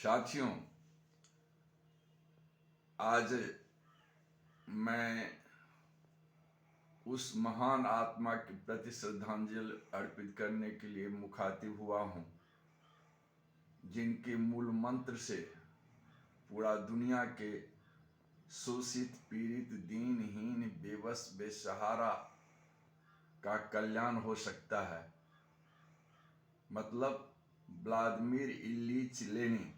साथियों, आज मैं उस महान आत्मा के प्रति श्रद्धांजलि अर्पित करने के लिए मुखातिब हुआ हूँ जिनके मूल मंत्र से पूरा दुनिया के शोषित, पीड़ित, दीनहीन, बेबस, बेसहारा का कल्याण हो सकता है। मतलब व्लादिमीर इलीच लेनिन,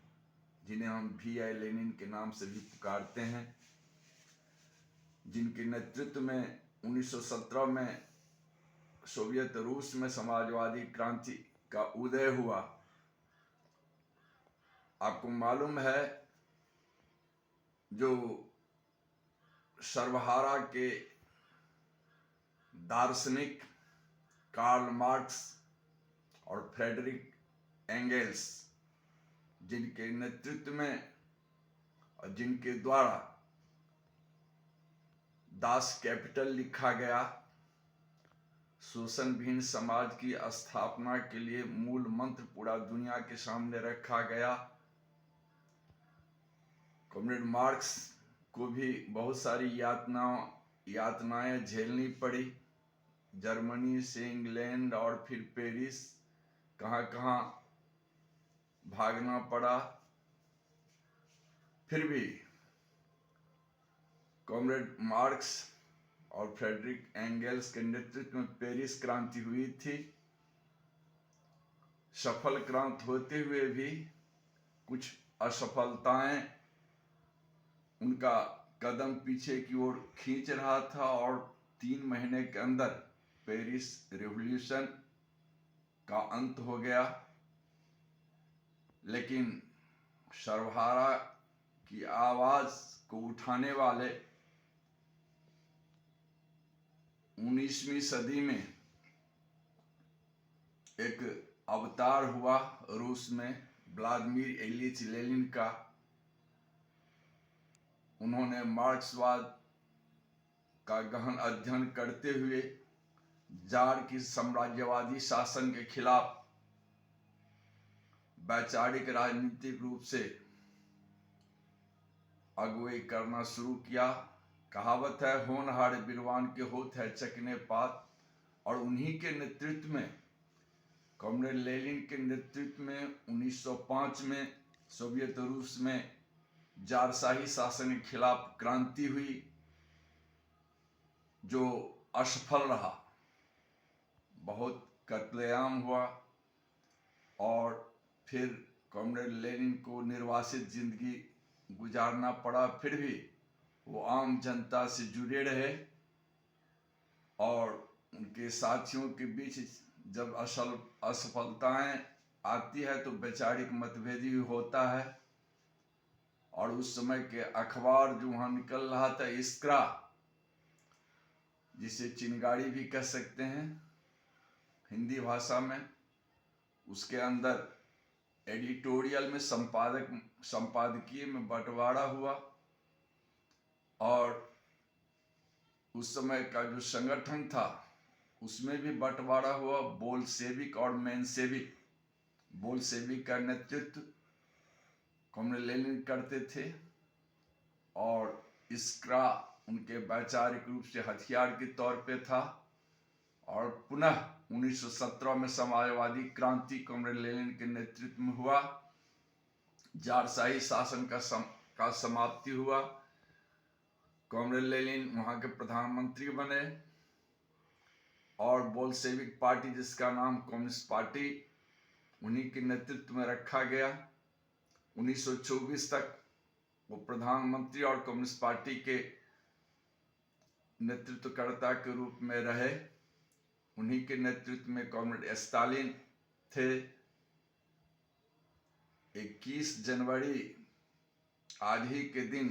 जिन्हें हम V.I. लेनिन के नाम से भी पुकारते हैं, जिनके नेतृत्व में 1917 में सोवियत रूस में समाजवादी क्रांति का उदय हुआ। आपको मालूम है, जो सर्वहारा के दार्शनिक कार्ल मार्क्स और फ्रेडरिक एंगेल्स, जिनके नेतृत्व में और जिनके द्वारा दास कैपिटल लिखा गया, शोषण विहीन समाज की स्थापना के लिए मूल मंत्र पूरा दुनिया के सामने रखा गया। कॉमरेड मार्क्स को भी बहुत सारी यातनाएं झेलनी पड़ी। जर्मनी से इंग्लैंड और फिर पेरिस, कहाँ कहाँ भागना पड़ा। फिर भी कॉमरेड मार्क्स और फ्रेडरिक एंगेल्स के नेतृत्व में पेरिस क्रांति हुई थी। सफल क्रांति होते हुए भी कुछ असफलताएं उनका कदम पीछे की ओर खींच रहा था और 3 महीने के अंदर पेरिस रिवॉल्यूशन का अंत हो गया। लेकिन सर्वहारा की आवाज को उठाने वाले 19वीं सदी में एक अवतार हुआ रूस में, व्लादिमीर इलीच लेनिन का। उन्होंने मार्क्सवाद का गहन अध्ययन करते हुए जार की साम्राज्यवादी शासन के खिलाफ वैचारिक राजनीतिक रूप से अगुवाई करना शुरू किया। कहावत है, होनहार बिरवान के होत है चकने पात। और उन्हीं के नेतृत्व में, कॉमरेड लेनिन के नेतृत्व में 1905 में सोवियत रूस में जारशाही शासन के खिलाफ क्रांति हुई, जो असफल रहा। बहुत कत्लेआम हुआ और फिर कॉमरेड लेनिन को निर्वासित जिंदगी गुजारना पड़ा। फिर भी वो आम जनता से जुड़े रहे और उनके साथियों के बीच जब असफलताएं आती है तो वैचारिक मतभेद भी होता है। और उस समय के अखबार जो वहाँ निकल रहा था, इस्क्रा, जिसे चिंगारी भी कह सकते हैं हिंदी भाषा में, उसके अंदर एडिटोरियल में संपादकीय में बंटवारा हुआ। और उस समय का जो संगठन था उसमें भी बंटवारा हुआ, बोल्शेविक और मेंशेविक। बोल्शेविक का नेतृत्व कॉमरेड लेनिन करते थे और इस्क्रा उनके वैचारिक रूप से हथियार के तौर पे था। और पुनः 1917 में समाजवादी क्रांति कॉमरेड लेनिन के नेतृत्व में हुआ। जारशाही शासन का समाप्ति हुआ। कॉमरेड लेनिन वहाँ के प्रधानमंत्री बने और बोल्शेविक पार्टी, जिसका नाम कम्युनिस्ट पार्टी, उन्हीं के नेतृत्व में रखा गया। 1924 तक वो प्रधानमंत्री और कम्युनिस्ट पार्टी के नेतृत्वकर्ता के रूप में रहे। उन्हीं के नेतृत्व में कॉमरेड स्टालिन थे। 21 जनवरी आज ही के दिन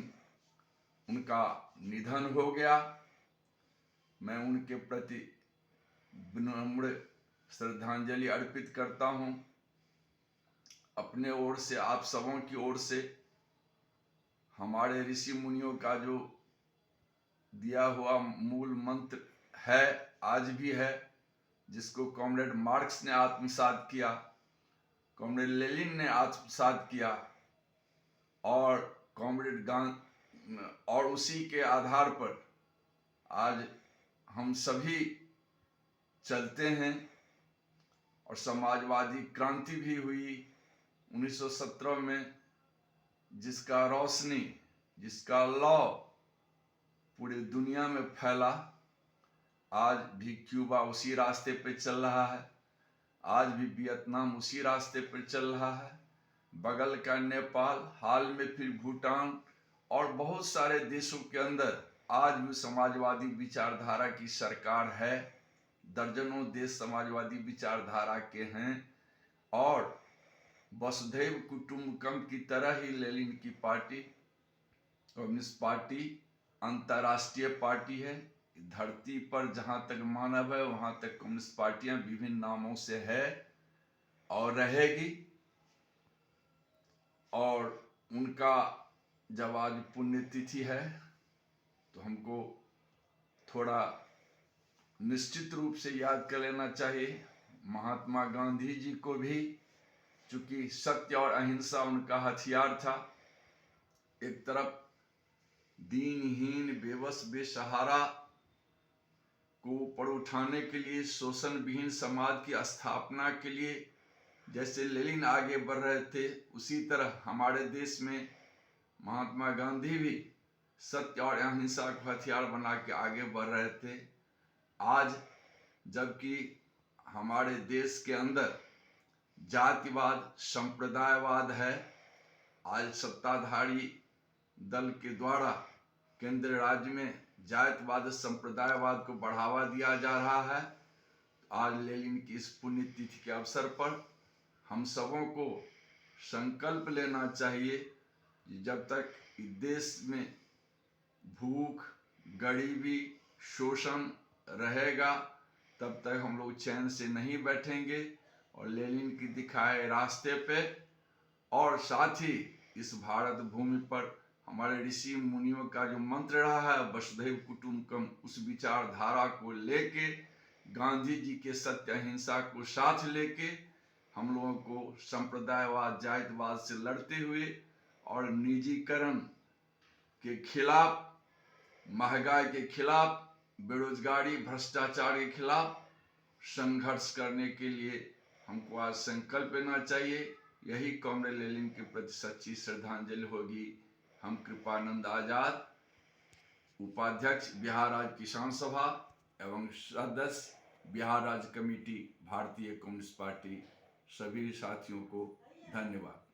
उनका निधन हो गया। मैं उनके प्रति विनम्र श्रद्धांजलि अर्पित करता हूँ। अपने ओर से, आप सबों की ओर से, हमारे ऋषि मुनियों का जो दिया हुआ मूल मंत्र है, आज भी है, जिसको कॉमरेड मार्क्स ने आत्मसात किया, कॉमरेड लेनिन ने आत्मसात किया, और कॉमरेड गांधी, और उसी के आधार पर आज हम सभी चलते हैं। और समाजवादी क्रांति भी हुई 1917 में, जिसका रोशनी, जिसका लौ पूरी दुनिया में फैला। आज भी क्यूबा उसी रास्ते पे चल रहा है, आज भी वियतनाम उसी रास्ते पर चल रहा है, बगल का नेपाल, हाल में फिर भूटान और बहुत सारे देशों के अंदर आज भी समाजवादी विचारधारा की सरकार है। दर्जनों देश समाजवादी विचारधारा के हैं। और वसुधैव कुटुंबकम की तरह ही लेनिन की पार्टी, कम्युनिस्ट पार्टी, अंतर्राष्ट्रीय पार्टी है। धरती पर जहां तक मानव है वहां तक कम्युनिस्ट पार्टियां विभिन्न नामों से है और रहेगी। और उनका जब आज पुण्यतिथि है तो हमको थोड़ा निश्चित रूप से याद कर लेना चाहिए महात्मा गांधी जी को भी, चूंकि सत्य और अहिंसा उनका हथियार था। एक तरफ दीनहीन, बेबस, बेसहारा को ऊपर उठाने के लिए, शोषण विहीन समाज की स्थापना के लिए जैसे लेनिन आगे बढ़ रहे थे, उसी तरह हमारे देश में महात्मा गांधी भी सत्य और अहिंसा को हथियार बना के आगे बढ़ रहे थे। आज जबकि हमारे देश के अंदर जातिवाद, संप्रदायवाद है, आज सत्ताधारी दल के द्वारा केंद्र राज्य में जातिवाद, संप्रदायवाद को बढ़ावा दिया जा रहा है। आज लेनिन की इस पुण्यतिथि के अवसर पर हम सबों को संकल्प लेना चाहिए कि जब तक इस देश में भूख, गरीबी, शोषण रहेगा तब तक हम लोग चैन से नहीं बैठेंगे। और लेनिन की दिखाए रास्ते पे, और साथ ही इस भारत भूमि पर हमारे ऋषि मुनियों का जो मंत्र रहा है वसुधैव कुटुंबकम, उस विचारधारा को लेके, गांधी जी के सत्य अहिंसा को साथ लेके हम लोगों को संप्रदायवाद, जातिवाद से लड़ते हुए और निजीकरण के खिलाफ, महंगाई के खिलाफ, बेरोजगारी, भ्रष्टाचार के खिलाफ संघर्ष करने के लिए हमको आज संकल्प लेना चाहिए। यही कॉमरेड लेनिन के प्रति सच्ची श्रद्धांजलि होगी। हम कृपानंद आजाद, उपाध्यक्ष बिहार राज्य किसान सभा एवं सदस्य बिहार राज्य कमेटी भारतीय कम्युनिस्ट पार्टी, सभी साथियों को धन्यवाद।